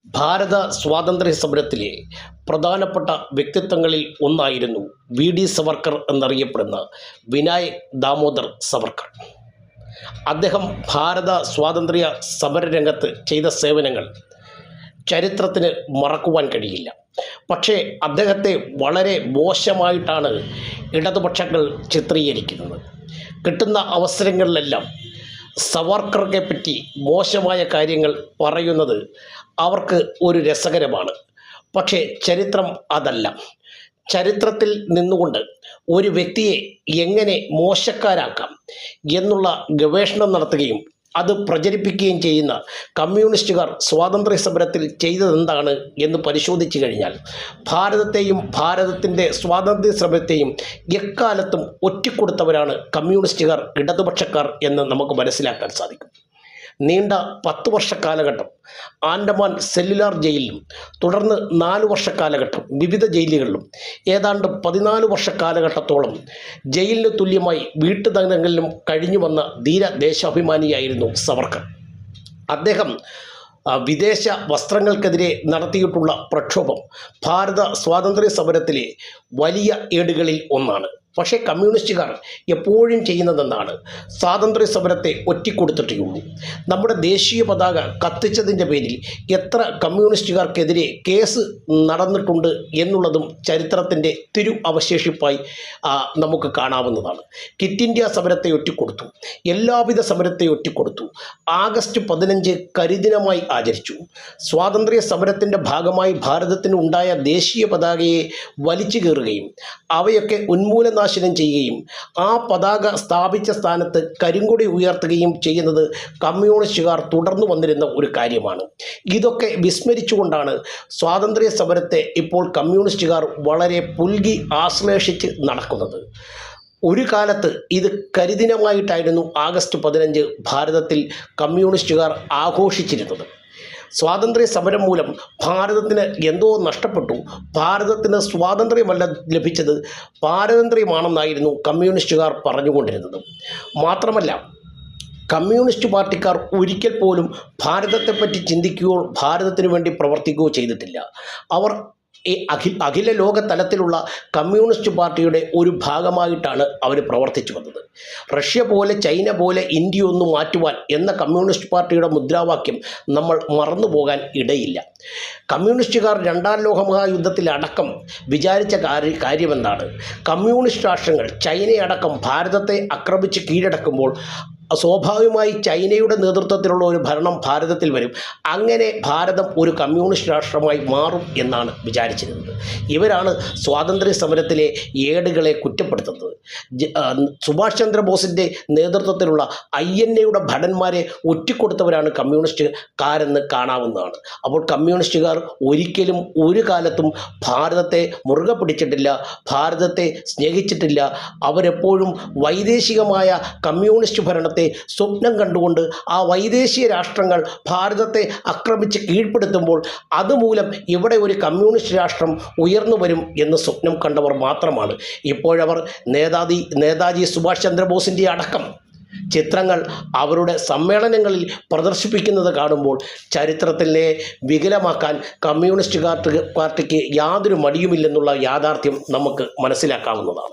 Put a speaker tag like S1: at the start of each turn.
S1: ഭാരത സ്വാതന്ത്ര്യ സമരത്തിലെ പ്രധാനപ്പെട്ട വ്യക്തിത്വങ്ങളിൽ ഒന്നായിരുന്നു വി ഡി സവർക്കർ എന്നറിയപ്പെടുന്ന വിനായക് ദാമോദർ സവർക്കർ. അദ്ദേഹം ഭാരത സ്വാതന്ത്ര്യ സമരരംഗത്ത് ചെയ്ത സേവനങ്ങൾ ചരിത്രത്തിന് മറക്കുവാൻ കഴിയില്ല. പക്ഷേ അദ്ദേഹത്തെ വളരെ മോശമായിട്ടാണ് ഇടതുപക്ഷങ്ങൾ ചിത്രീകരിക്കുന്നത്. കിട്ടുന്ന അവസരങ്ങളിലെല്ലാം സവർക്കറെ പറ്റി മോശമായ കാര്യങ്ങൾ പറയുന്നത് അവർക്ക് ഒരു രസകരമാണ്. പക്ഷേ ചരിത്രം അതല്ല. ചരിത്രത്തിൽ നിന്നുകൊണ്ട് ഒരു വ്യക്തിയെ എങ്ങനെ മോശക്കാരാക്കാം എന്നുള്ള ഗവേഷണം നടത്തുകയും അത് പ്രചരിപ്പിക്കുകയും ചെയ്യുന്ന കമ്മ്യൂണിസ്റ്റുകാർ സ്വാതന്ത്ര്യ സമരത്തിൽ ചെയ്തതെന്താണ് എന്ന് പരിശോധിച്ചു കഴിഞ്ഞാൽ ഭാരതത്തെയും ഭാരതത്തിൻ്റെ സ്വാതന്ത്ര്യ സമരത്തെയും എക്കാലത്തും ഒറ്റിക്കൊടുത്തവരാണ് കമ്മ്യൂണിസ്റ്റുകാർ, ഇടതുപക്ഷക്കാർ എന്ന് നമുക്ക് മനസ്സിലാക്കാൻ സാധിക്കും. നീണ്ട 10 വർഷ കാലഘട്ടം ആൻഡമാൻ സെല്ലുലാർ ജയിലിലും തുടർന്ന് 4 വർഷ കാലഘട്ടം വിവിധ ജയിലുകളിലും ഏതാണ്ട് 14 വർഷ കാലഘട്ടത്തോളം ജയിലിന് തുല്യമായി വീട്ടുതടങ്കലിലും കഴിഞ്ഞു വന്ന ധീര ദേശാഭിമാനിയായിരുന്നു സവർക്കർ. അദ്ദേഹം വിദേശ വസ്ത്രങ്ങൾക്കെതിരെ നടത്തിയിട്ടുള്ള പ്രക്ഷോഭം ഭാരത സ്വാതന്ത്ര്യ സമരത്തിലെ വലിയ ഏടുകളിൽ ഒന്നാണ്. പക്ഷേ കമ്മ്യൂണിസ്റ്റുകാർ എപ്പോഴും ചെയ്യുന്നതെന്നാണ് സ്വാതന്ത്ര്യ സമരത്തെ ഒറ്റിക്കൊടുത്തിട്ടേയുള്ളൂ. നമ്മുടെ ദേശീയ പതാക കത്തിച്ചതിൻ്റെ പേരിൽ എത്ര കമ്മ്യൂണിസ്റ്റുകാർക്കെതിരെ കേസ് നടന്നിട്ടുണ്ട് എന്നുള്ളതും ചരിത്രത്തിൻ്റെ അവശേഷിപ്പായി നമുക്ക് കാണാവുന്നതാണ്. ക്വിറ്റ് ഇന്ത്യ സമരത്തെ ഒറ്റിക്കൊടുത്തു, എല്ലാവിധ സമരത്തെ ഒറ്റിക്കൊടുത്തു. ആഗസ്റ്റ് 15 കരിദിനമായി ആചരിച്ചു. സ്വാതന്ത്ര്യ സമരത്തിൻ്റെ ഭാഗമായി ഭാരതത്തിന് ഉണ്ടായ ദേശീയ പതാകയെ വലിച്ചു കീറുകയും അവയൊക്കെ ഉന്മൂലനാശനം ചെയ്യുകയും ആ പതാക സ്ഥാപിച്ച സ്ഥാനത്ത് കരിങ്കൊടി ഉയർത്തുകയും ചെയ്യുന്നത് കമ്മ്യൂണിസ്റ്റുകാർ തുടർന്നു വന്നിരുന്ന ഒരു കാര്യമാണ്. ഇതൊക്കെ വിസ്മരിച്ചുകൊണ്ടാണ് സ്വാതന്ത്ര്യ സമരത്തെ ഇപ്പോൾ കമ്മ്യൂണിസ്റ്റുകാർ വളരെ പുൽകി ആശ്ലേഷിച്ച് നടക്കുന്നത്. ഒരു കാലത്ത് ഇത് കരിദിനമായിട്ടായിരുന്നു ആഗസ്റ്റ് 15 ഭാരതത്തിൽ കമ്മ്യൂണിസ്റ്റുകാർ ആഘോഷിച്ചിരുന്നത്. സ്വാതന്ത്ര്യ സമരം മൂലം ഭാരതത്തിന് എന്തോ നഷ്ടപ്പെട്ടു, ഭാരതത്തിന് സ്വാതന്ത്ര്യമല്ല ലഭിച്ചത്, പാരതന്ത്ര്യമാണെന്നായിരുന്നു കമ്മ്യൂണിസ്റ്റുകാർ പറഞ്ഞുകൊണ്ടിരുന്നത്. മാത്രമല്ല, കമ്മ്യൂണിസ്റ്റ് പാർട്ടിക്കാർ ഒരിക്കൽ പോലും ഭാരതത്തെപ്പറ്റി ചിന്തിക്കുകയോ ഭാരതത്തിന് വേണ്ടി പ്രവർത്തിക്കുകയോ ചെയ്തിട്ടില്ല. അവർ ഈ അഖില ലോക തലത്തിലുള്ള കമ്മ്യൂണിസ്റ്റ് പാർട്ടിയുടെ ഒരു ഭാഗമായിട്ടാണ് അവർ പ്രവർത്തിച്ചു വന്നത്. റഷ്യ പോലെ, ചൈന പോലെ ഇന്ത്യ ഒന്ന് മാറ്റുവാൻ എന്ന കമ്മ്യൂണിസ്റ്റ് പാർട്ടിയുടെ മുദ്രാവാക്യം നമ്മൾ മറന്നു പോകാൻ ഇടയില്ല. കമ്മ്യൂണിസ്റ്റുകാർ 2ാം ലോകമഹായുദ്ധത്തിലടക്കം വിചാരിച്ച കാര്യമെന്താണ്? കമ്മ്യൂണിസ്റ്റ് രാഷ്ട്രങ്ങൾ ചൈനയടക്കം ഭാരതത്തെ ആക്രമിച്ച് കീഴടക്കുമ്പോൾ സ്വാഭാവികമായി ചൈനയുടെ നേതൃത്വത്തിലുള്ള ഒരു ഭരണം ഭാരതത്തിൽ വരും. അങ്ങനെ ഭാരതം ഒരു കമ്മ്യൂണിസ്റ്റ് രാഷ്ട്രമായി മാറും എന്നാണ് വിചാരിച്ചിരുന്നത്. ഇവരാണ് സ്വാതന്ത്ര്യ സമരത്തിലെ ഏടുകളെ കുറ്റപ്പെടുത്തുന്നത്. സുഭാഷ് ചന്ദ്രബോസിൻ്റെ നേതൃത്വത്തിലുള്ള INA ഭടന്മാരെ ഒറ്റിക്കൊടുത്തവരാണ് കമ്മ്യൂണിസ്റ്റുകാരെന്ന് കാണാവുന്നതാണ്. അപ്പോൾ കമ്മ്യൂണിസ്റ്റുകാർ ഒരിക്കലും ഒരു കാലത്തും ഭാരതത്തെ മുറുകെ പിടിച്ചിട്ടില്ല, ഭാരതത്തെ സ്നേഹിച്ചിട്ടില്ല. അവരെപ്പോഴും വൈദേശികമായ കമ്മ്യൂണിസ്റ്റ് ഭരണത്തെ സ്വപ്നം കണ്ടുകൊണ്ട് ആ വൈദേശിക രാഷ്ട്രങ്ങൾ ഭാരതത്തെ ആക്രമിച്ച് കീഴ്പ്പെടുത്തുമ്പോൾ അതുമൂലം ഇവിടെ ഒരു കമ്മ്യൂണിസ്റ്റ് രാഷ്ട്രം ഉയർന്നു വരും എന്ന് സ്വപ്നം കണ്ടവർ മാത്രമാണ്. ഇപ്പോഴവർ നേതാജി സുഭാഷ് ചന്ദ്രബോസിൻ്റെ അടക്കം ചിത്രങ്ങൾ അവരുടെ സമ്മേളനങ്ങളിൽ പ്രദർശിപ്പിക്കുന്നത് കാണുമ്പോൾ ചരിത്രത്തിനെ വികലമാക്കാൻ കമ്മ്യൂണിസ്റ്റ് പാർട്ടിക്ക് യാതൊരു മടിയുമില്ലെന്നുള്ള യാഥാർത്ഥ്യം നമുക്ക് മനസ്സിലാക്കാവുന്നതാണ്.